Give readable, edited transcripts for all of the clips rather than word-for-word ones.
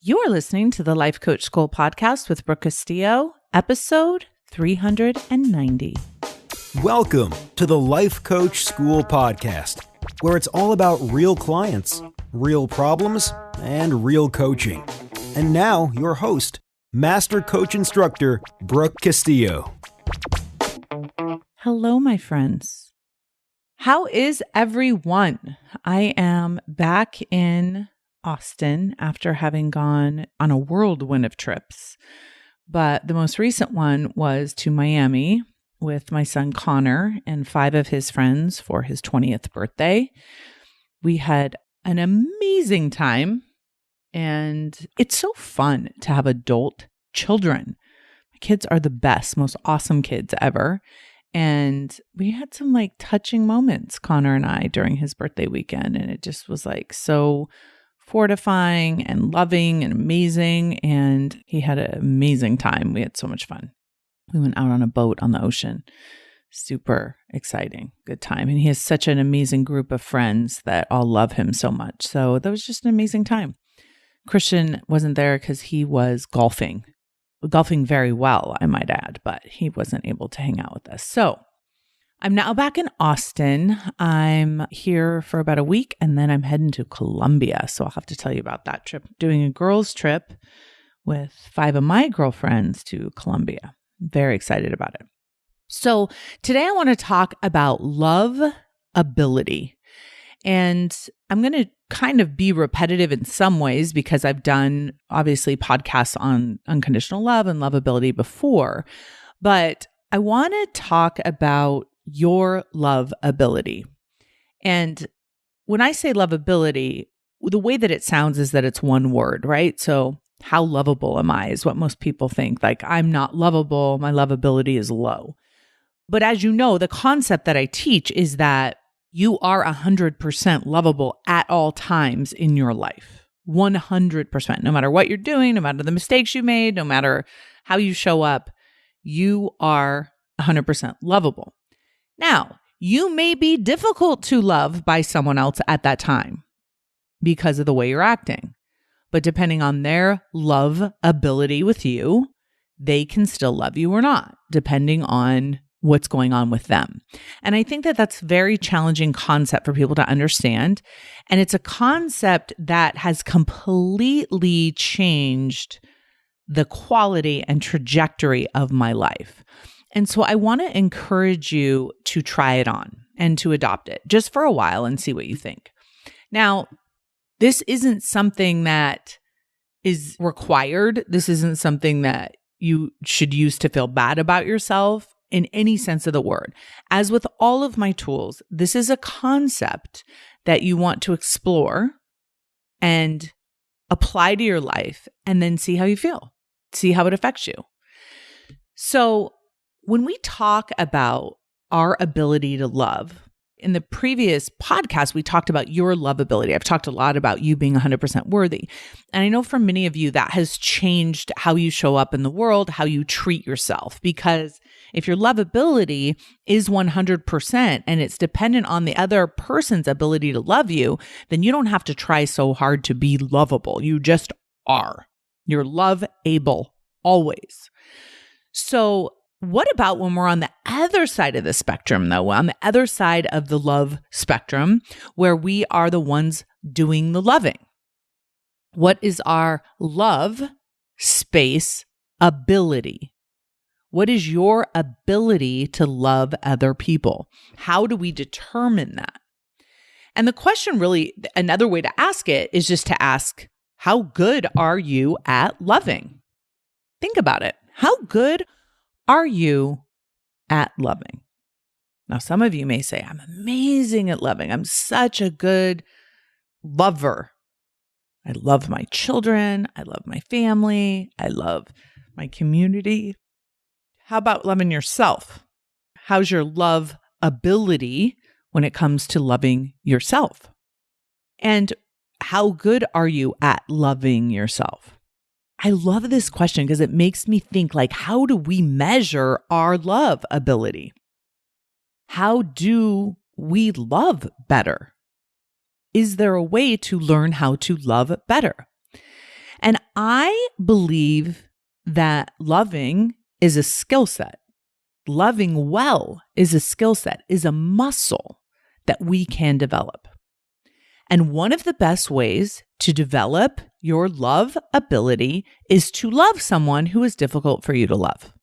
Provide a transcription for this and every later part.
You are listening to the Life Coach School podcast with Brooke Castillo, episode 390. Welcome to the Life Coach School podcast, where it's all about real clients, real problems, and real coaching. And now, your host, Master Coach Instructor, Brooke Castillo. Hello, my friends. How is everyone? I am back in Austin after having gone on a whirlwind of trips. But the most recent one was to Miami with my son Connor and 5 of his friends for his 20th birthday. We had an amazing time, and it's so fun to have adult children. My kids are the best, most awesome kids ever. And we had some touching moments, Connor and I, during his birthday weekend. And it just was so fortifying and loving and amazing. And he had an amazing time. We had so much fun. We went out on a boat on the ocean. Super exciting. Good time. And he has such an amazing group of friends that all love him so much. So that was just an amazing time. Christian wasn't there because he was golfing very well, I might add, but he wasn't able to hang out with us. So I'm now back in Austin. I'm here for about a week, and then I'm heading to Colombia. So I'll have to tell you about that trip. Doing a girls' trip with 5 of my girlfriends to Colombia. Very excited about it. So today I want to talk about loveability. And I'm going to kind of be repetitive in some ways because I've done, obviously, podcasts on unconditional love and loveability before. But I want to talk about your loveability. And when I say loveability, the way that it sounds is that it's one word, right? So how lovable am I is what most people think. I'm not lovable. My lovability is low. But as you know, the concept that I teach is that you are 100% lovable at all times in your life. 100%. No matter what you're doing, no matter the mistakes you made, no matter how you show up, you are 100% lovable. Now, you may be difficult to love by someone else at that time because of the way you're acting. But depending on their love ability with you, they can still love you or not, depending on what's going on with them. And I think that that's a very challenging concept for people to understand. And it's a concept that has completely changed the quality and trajectory of my life. And so I want to encourage you to try it on and to adopt it just for a while and see what you think. Now, this isn't something that is required. This isn't something that you should use to feel bad about yourself in any sense of the word. As with all of my tools, this is a concept that you want to explore and apply to your life and then see how you feel, see how it affects you. So when we talk about our ability to love, in the previous podcast, we talked about your lovability. I've talked a lot about you being 100% worthy. And I know for many of you, that has changed how you show up in the world, how you treat yourself. Because if your lovability is 100% and it's dependent on the other person's ability to love you, then you don't have to try so hard to be lovable. You just are. You're love-able always. So what about when we're on the other side of the spectrum, though, on the other side of the love spectrum, where we are the ones doing the loving? What is our love space ability? What is your ability to love other people? How do we determine that? And the question really, another way to ask it is just to ask, how good are you at loving? Think about it. How good are you at loving? Now, some of you may say, I'm amazing at loving. I'm such a good lover. I love my children. I love my family. I love my community. How about loving yourself? How's your love ability when it comes to loving yourself? And how good are you at loving yourself? I love this question because it makes me think how do we measure our love ability? How do we love better? Is there a way to learn how to love better? And I believe that loving is a skill set. Loving well is a skill set, is a muscle that we can develop. And one of the best ways to develop your love ability is to love someone who is difficult for you to love.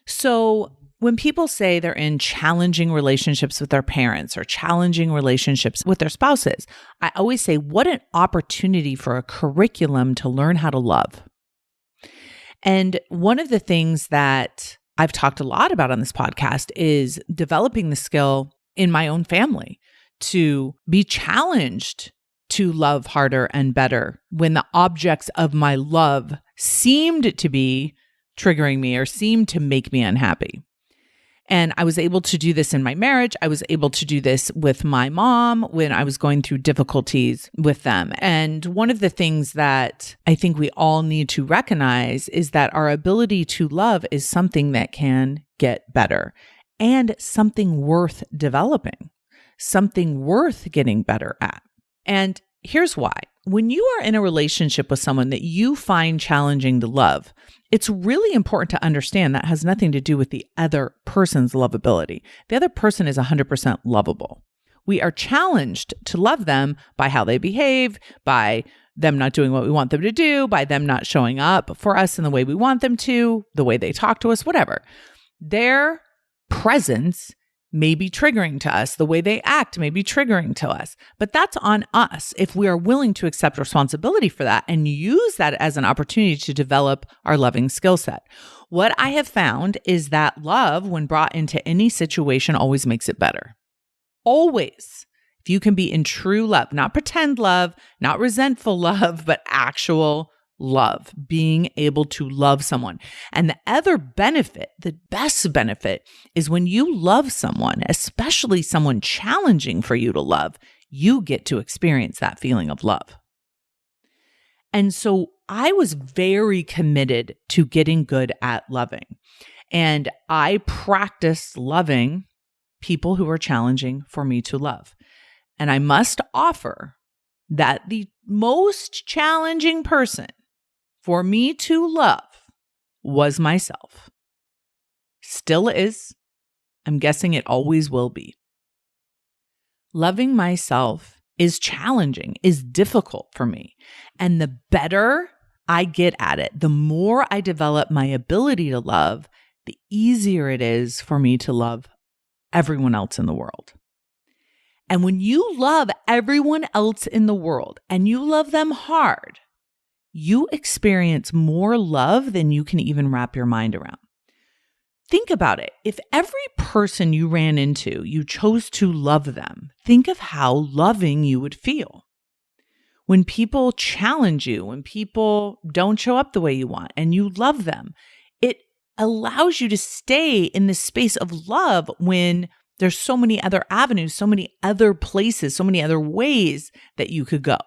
So when people say they're in challenging relationships with their parents or challenging relationships with their spouses, I always say, what an opportunity for a curriculum to learn how to love. And one of the things that I've talked a lot about on this podcast is developing the skill in my own family to be challenged to love harder and better when the objects of my love seemed to be triggering me or seemed to make me unhappy. And I was able to do this in my marriage. I was able to do this with my mom when I was going through difficulties with them. And one of the things that I think we all need to recognize is that our ability to love is something that can get better and something worth developing, something worth getting better at. And here's why. When you are in a relationship with someone that you find challenging to love, it's really important to understand that has nothing to do with the other person's lovability. The other person is 100% lovable. We are challenged to love them by how they behave, by them not doing what we want them to do, by them not showing up for us in the way we want them to, the way they talk to us, whatever. Their presence may be triggering to us. The way they act may be triggering to us, but that's on us if we are willing to accept responsibility for that and use that as an opportunity to develop our loving skill set. What I have found is that love, when brought into any situation, always makes it better. Always. If you can be in true love, not pretend love, not resentful love, but actual love, being able to love someone. And the other benefit, the best benefit, is when you love someone, especially someone challenging for you to love, you get to experience that feeling of love. And so I was very committed to getting good at loving. And I practiced loving people who are challenging for me to love. And I must offer that the most challenging person for me to love was myself. Still is. I'm guessing it always will be. Loving myself is challenging, is difficult for me. And the better I get at it, the more I develop my ability to love, the easier it is for me to love everyone else in the world. And when you love everyone else in the world and you love them hard, you experience more love than you can even wrap your mind around. Think about it. If every person you ran into, you chose to love them, think of how loving you would feel. When people challenge you, when people don't show up the way you want and you love them, it allows you to stay in this space of love when there's so many other avenues, so many other places, so many other ways that you could go.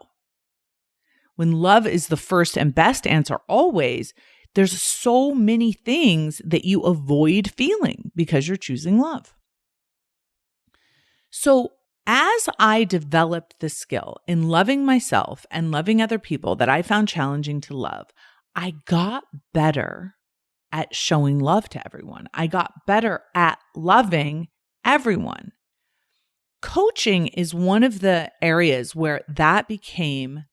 When love is the first and best answer always, there's so many things that you avoid feeling because you're choosing love. So as I developed the skill in loving myself and loving other people that I found challenging to love, I got better at showing love to everyone. I got better at loving everyone. Coaching is one of the areas where that became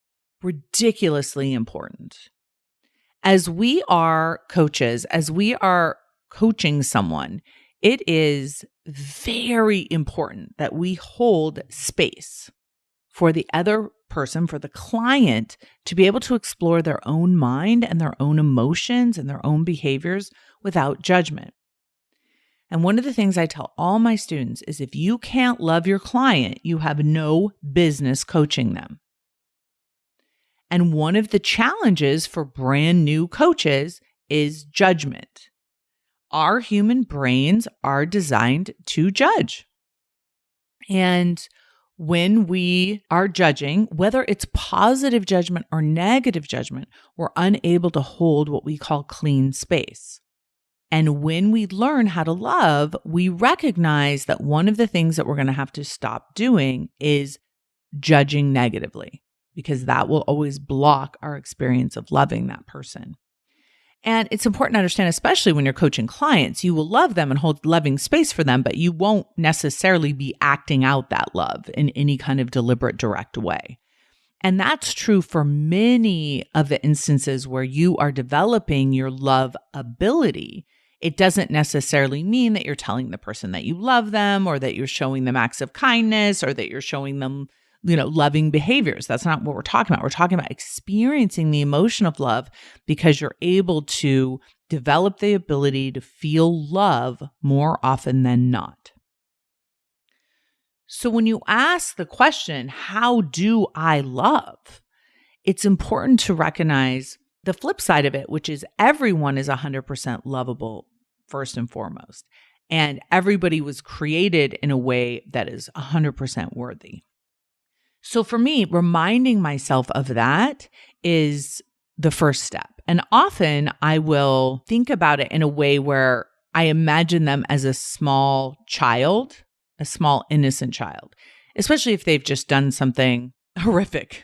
ridiculously important. As we are coaches, as we are coaching someone, it is very important that we hold space for the other person, for the client, to be able to explore their own mind and their own emotions and their own behaviors without judgment. And one of the things I tell all my students is if you can't love your client, you have no business coaching them. And one of the challenges for brand new coaches is judgment. Our human brains are designed to judge. And when we are judging, whether it's positive judgment or negative judgment, we're unable to hold what we call clean space. And when we learn how to love, we recognize that one of the things that we're going to have to stop doing is judging negatively. because that will always block our experience of loving that person. And it's important to understand, especially when you're coaching clients, you will love them and hold loving space for them, but you won't necessarily be acting out that love in any kind of deliberate, direct way. And that's true for many of the instances where you are developing your love ability. It doesn't necessarily mean that you're telling the person that you love them or that you're showing them acts of kindness or that you're showing them, loving behaviors. That's not what we're talking about. We're talking about experiencing the emotion of love because you're able to develop the ability to feel love more often than not. So when you ask the question, how do I love? It's important to recognize the flip side of it, which is everyone is 100% lovable first and foremost. And everybody was created in a way that is 100% worthy. So for me, reminding myself of that is the first step. And often I will think about it in a way where I imagine them as a small child, a small innocent child, especially if they've just done something horrific,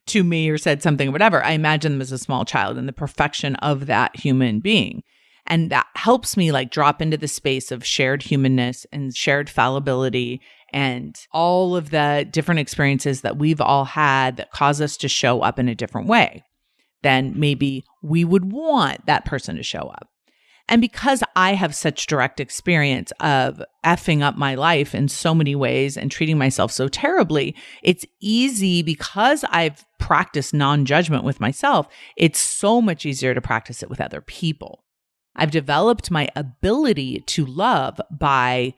to me or said something or whatever. I imagine them as a small child and the perfection of that human being. And that helps me drop into the space of shared humanness and shared fallibility and all of the different experiences that we've all had that cause us to show up in a different way than maybe we would want that person to show up. And because I have such direct experience of effing up my life in so many ways and treating myself so terribly, it's easy because I've practiced non-judgment with myself. It's so much easier to practice it with other people. I've developed my ability to love by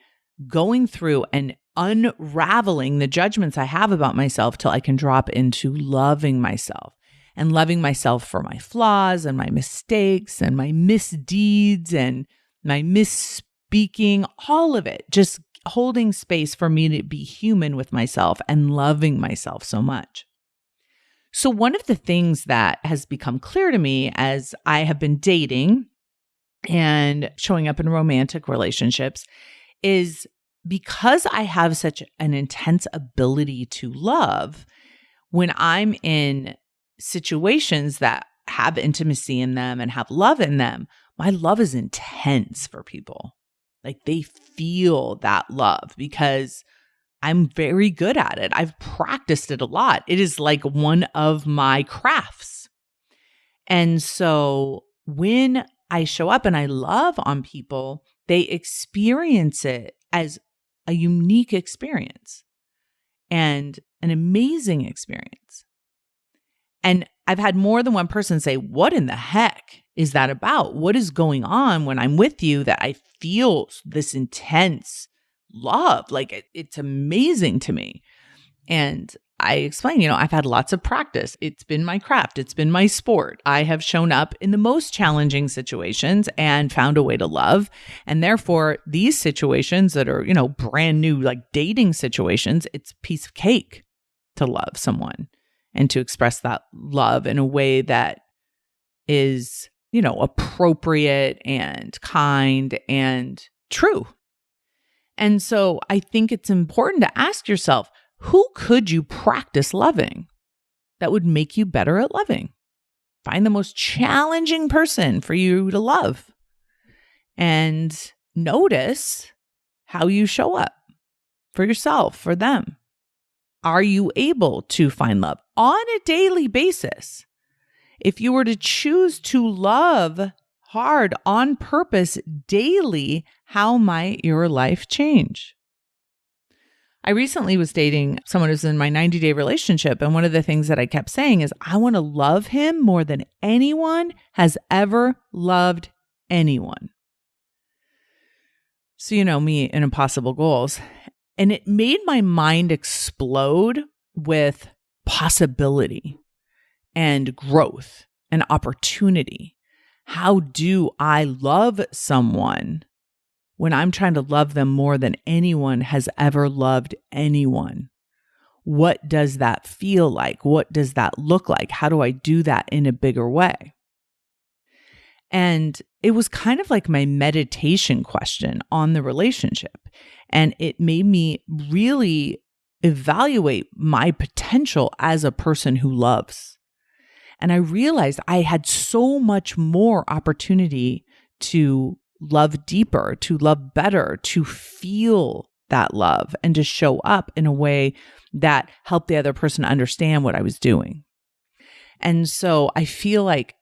going through and unraveling the judgments I have about myself till I can drop into loving myself. And loving myself for my flaws and my mistakes and my misdeeds and my misspeaking, all of it, just holding space for me to be human with myself and loving myself so much. So one of the things that has become clear to me as I have been dating and showing up in romantic relationships is because I have such an intense ability to love, when I'm in situations that have intimacy in them and have love in them, my love is intense for people. They feel that love because I'm very good at it. I've practiced it a lot. It is one of my crafts. And so when I show up and I love on people, they experience it as a unique experience and an amazing experience. And I've had more than one person say, what in the heck is that about? What is going on when I'm with you that I feel this intense love? It's amazing to me. And I explain, I've had lots of practice. It's been my craft. It's been my sport. I have shown up in the most challenging situations and found a way to love. And therefore, these situations that are, brand new, dating situations, it's a piece of cake to love someone and to express that love in a way that is, appropriate and kind and true. And so I think it's important to ask yourself, who could you practice loving that would make you better at loving? Find the most challenging person for you to love and notice how you show up for yourself, for them. Are you able to find love on a daily basis? If you were to choose to love hard on purpose daily, how might your life change? I recently was dating someone who's in my 90-day relationship. And one of the things that I kept saying is, I want to love him more than anyone has ever loved anyone. So, me and impossible goals. And it made my mind explode with possibility and growth and opportunity. How do I love someone when I'm trying to love them more than anyone has ever loved anyone? What does that feel like? What does that look like? How do I do that in a bigger way? And it was kind of like my meditation question on the relationship. And it made me really evaluate my potential as a person who loves. And I realized I had so much more opportunity to love deeper, to love better, to feel that love, and to show up in a way that helped the other person understand what I was doing. And so I feel like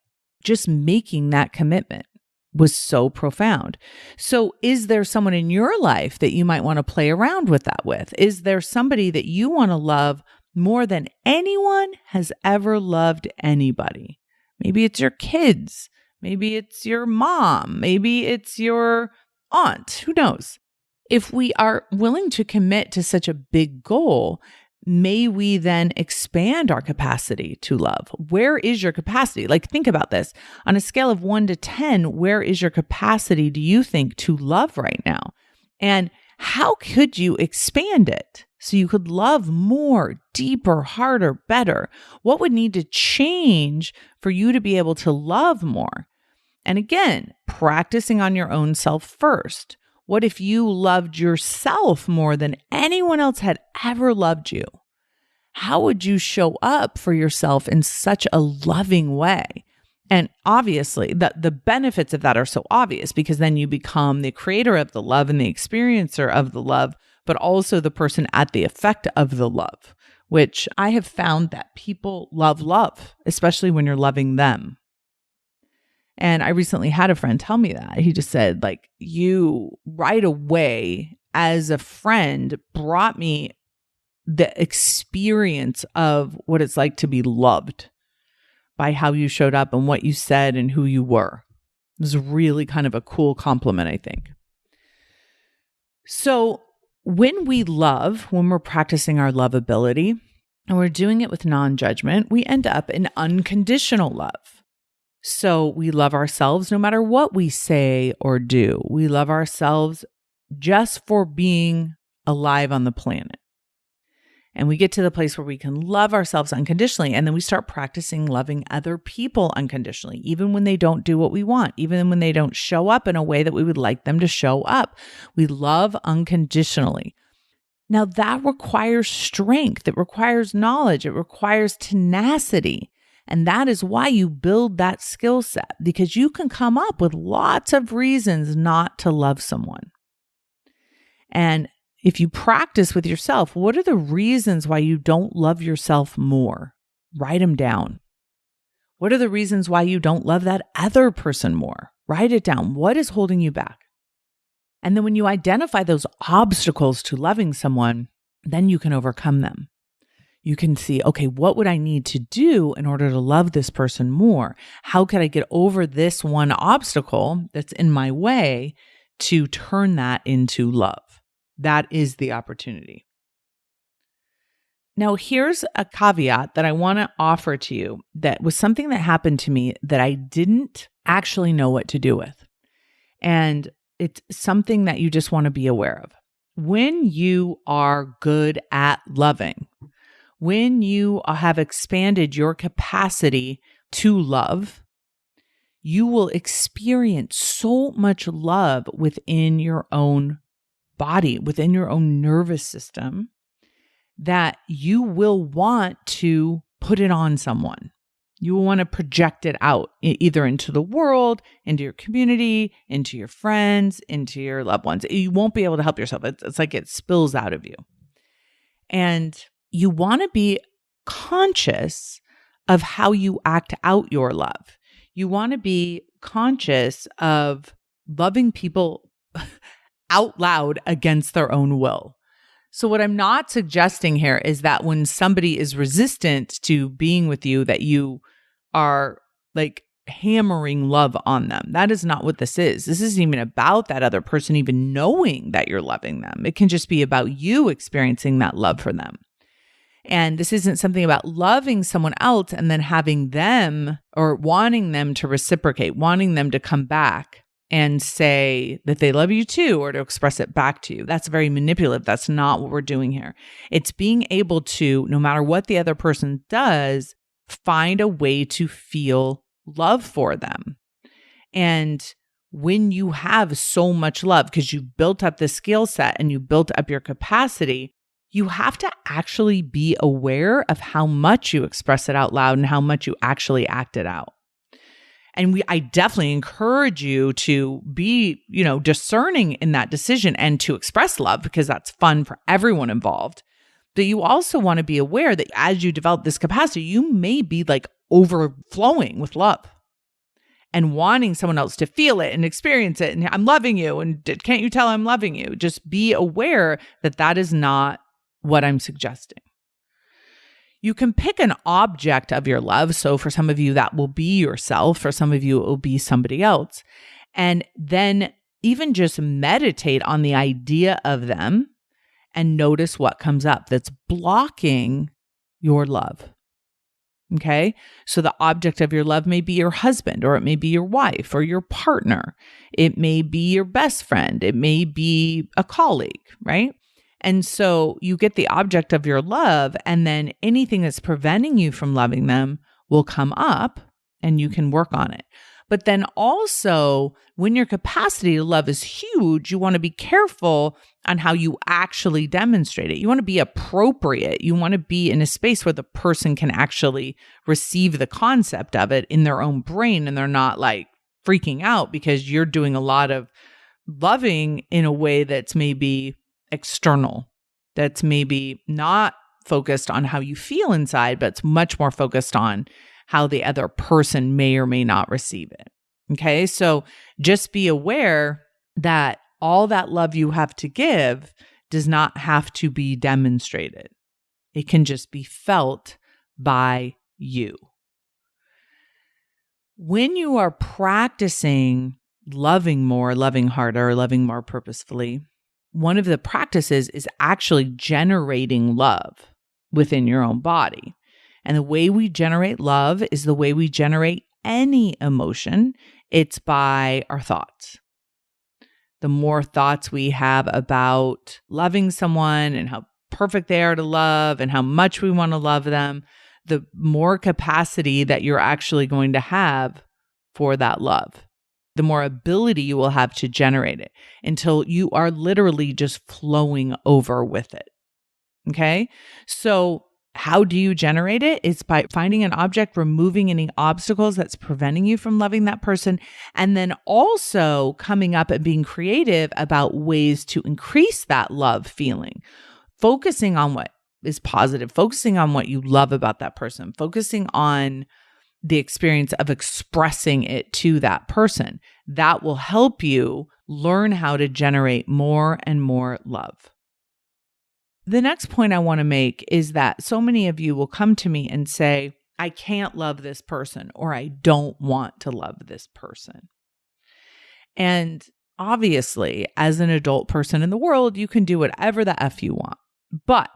just making that commitment was so profound. So is there someone in your life that you might want to play around with that with? Is there somebody that you want to love more than anyone has ever loved anybody? Maybe it's your kids. Maybe it's your mom. Maybe it's your aunt. Who knows? If we are willing to commit to such a big goal, may we then expand our capacity to love? Where is your capacity? Like, think about this. On a scale of 1 to 10, where is your capacity, do you think, to love right now? And how could you expand it so you could love more, deeper, harder, better? What would need to change for you to be able to love more? And again, practicing on your own self first. What if you loved yourself more than anyone else had ever loved you? How would you show up for yourself in such a loving way? And obviously, the benefits of that are so obvious, because then you become the creator of the love and the experiencer of the love, but also the person at the effect of the love, which I have found that people love, especially when you're loving them. And I recently had a friend tell me that. He just said, like, you right away as a friend brought me the experience of what it's like to be loved by how you showed up and what you said and who you were. It was really kind of a cool compliment, I think. So when we love, when we're practicing our loveability and we're doing it with non-judgment, we end up in unconditional love. So we love ourselves no matter what we say or do. We love ourselves just for being alive on the planet. And we get to the place where we can love ourselves unconditionally. And then we start practicing loving other people unconditionally, even when they don't do what we want, even when they don't show up in a way that we would like them to show up. We love unconditionally. Now that requires strength. It requires knowledge. It requires tenacity. And that is why you build that skill set, because you can come up with lots of reasons not to love someone. And if you practice with yourself, what are the reasons why you don't love yourself more? Write them down. What are the reasons why you don't love that other person more? Write it down. What is holding you back? And then when you identify those obstacles to loving someone, then you can overcome them. You can see, okay, what would I need to do in order to love this person more? How could I get over this one obstacle that's in my way to turn that into love? That is the opportunity. Now, here's a caveat that I want to offer to you that was something that happened to me that I didn't actually know what to do with. And it's something that you just want to be aware of. When you are good at loving, when you have expanded your capacity to love, you will experience so much love within your own body, within your own nervous system, that you will want to put it on someone. You will want to project it out, either into the world, into your community, into your friends, into your loved ones. You won't be able to help yourself. It's like it spills out of you. And you want to be conscious of how you act out your love. You want to be conscious of loving people out loud against their own will. So what I'm not suggesting here is that when somebody is resistant to being with you, that you are like hammering love on them. That is not what this is. This isn't even about that other person even knowing that you're loving them. It can just be about you experiencing that love for them. And this isn't something about loving someone else and then having them or wanting them to reciprocate, wanting them to come back and say that they love you too, or to express it back to you. That's very manipulative. That's not what we're doing here. It's being able to, no matter what the other person does, find a way to feel love for them. And when you have so much love, because you've built up the skill set and you built up your capacity, you have to actually be aware of how much you express it out loud and how much you actually act it out. And I definitely encourage you to be, discerning in that decision and to express love, because that's fun for everyone involved. But you also want to be aware that as you develop this capacity, you may be like overflowing with love and wanting someone else to feel it and experience it. And I'm loving you. And can't you tell I'm loving you? Just be aware that that is not what I'm suggesting. You can pick an object of your love. So for some of you, that will be yourself. For some of you, it will be somebody else. And then even just meditate on the idea of them and notice what comes up that's blocking your love. Okay? So the object of your love may be your husband, or it may be your wife or your partner. It may be your best friend. It may be a colleague, right? And so you get the object of your love, and then anything that's preventing you from loving them will come up and you can work on it. But then also, when your capacity to love is huge, you want to be careful on how you actually demonstrate it. You want to be appropriate. You want to be in a space where the person can actually receive the concept of it in their own brain, and they're not like freaking out because you're doing a lot of loving in a way that's maybe external, that's maybe not focused on how you feel inside, but it's much more focused on how the other person may or may not receive it. Okay, so just be aware that all that love you have to give does not have to be demonstrated. It can just be felt by you. When you are practicing loving more, loving harder, loving more purposefully, one of the practices is actually generating love within your own body. And the way we generate love is the way we generate any emotion. It's by our thoughts. The more thoughts we have about loving someone and how perfect they are to love and how much we want to love them, the more capacity that you're actually going to have for that love. The more ability you will have to generate it until you are literally just flowing over with it. Okay? So how do you generate it? It's by finding an object, removing any obstacles that's preventing you from loving that person, and then also coming up and being creative about ways to increase that love feeling, focusing on what is positive, focusing on what you love about that person, focusing on the experience of expressing it to that person. That will help you learn how to generate more and more love. The next point I want to make is that so many of you will come to me and say, I can't love this person, or I don't want to love this person. And obviously, as an adult person in the world, you can do whatever the F you want. But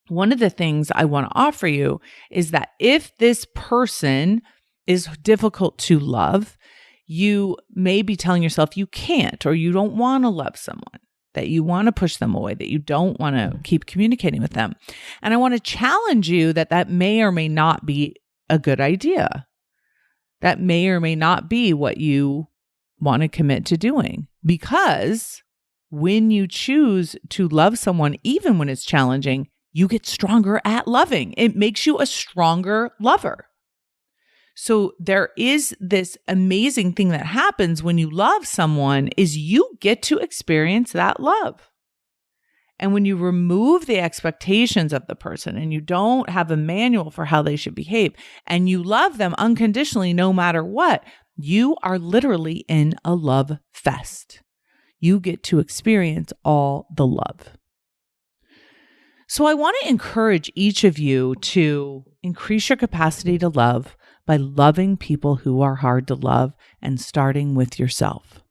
one of the things I want to offer you is that if this person is difficult to love, you may be telling yourself you can't, or you don't want to love someone, that you want to push them away, that you don't want to keep communicating with them. And I want to challenge you that may or may not be a good idea. That may or may not be what you want to commit to doing, because when you choose to love someone, even when it's challenging, you get stronger at loving. It makes you a stronger lover. So there is this amazing thing that happens when you love someone is you get to experience that love. And when you remove the expectations of the person and you don't have a manual for how they should behave and you love them unconditionally no matter what, you are literally in a love fest. You get to experience all the love. So I want to encourage each of you to increase your capacity to love by loving people who are hard to love and starting with yourself.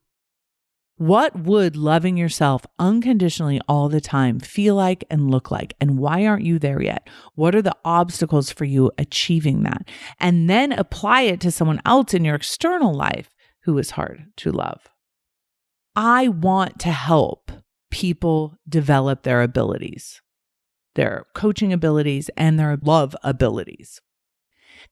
What would loving yourself unconditionally all the time feel like and look like? And why aren't you there yet? What are the obstacles for you achieving that? And then apply it to someone else in your external life who is hard to love. I want to help people develop their abilities, their coaching abilities and their love abilities.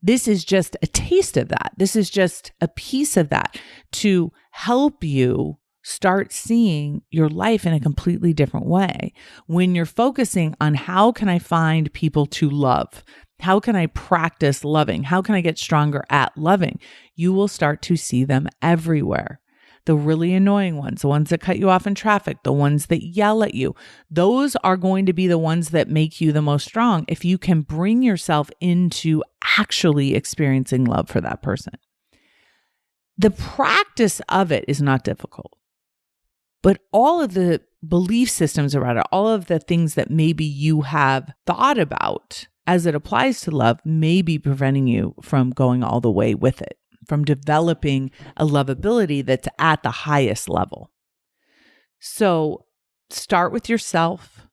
This is just a taste of that. This is just a piece of that to help you start seeing your life in a completely different way. When you're focusing on how can I find people to love? How can I practice loving? How can I get stronger at loving? You will start to see them everywhere. The really annoying ones, the ones that cut you off in traffic, the ones that yell at you, those are going to be the ones that make you the most strong if you can bring yourself into actually experiencing love for that person. The practice of it is not difficult, but all of the belief systems around it, all of the things that maybe you have thought about as it applies to love may be preventing you from going all the way with it, from developing a loveability that's at the highest level. So start with yourself,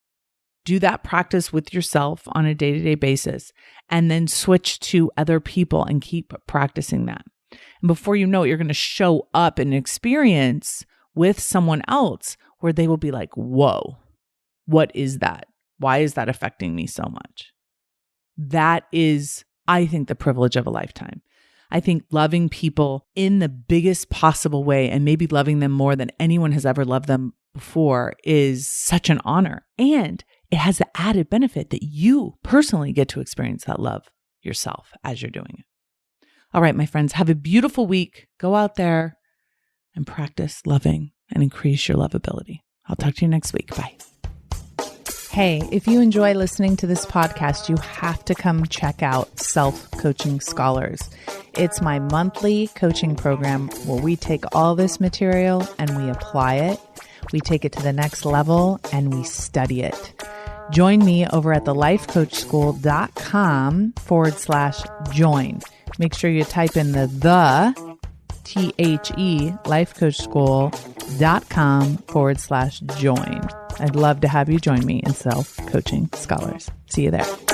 do that practice with yourself on a day-to-day basis, and then switch to other people and keep practicing that. And before you know it, you're going to show up in an experience with someone else where they will be like, whoa, what is that? Why is that affecting me so much? That is, I think, the privilege of a lifetime. I think loving people in the biggest possible way and maybe loving them more than anyone has ever loved them before is such an honor. And it has the added benefit that you personally get to experience that love yourself as you're doing it. All right, my friends, have a beautiful week. Go out there and practice loving and increase your lovability. I'll talk to you next week. Bye. Hey, if you enjoy listening to this podcast, you have to come check out Self-Coaching Scholars. It's my monthly coaching program where we take all this material and we apply it. We take it to the next level and we study it. Join me over at thelifecoachschool.com/join. Make sure you type in the lifecoachschool.com/join. I'd love to have you join me in Self-Coaching Scholars. See you there.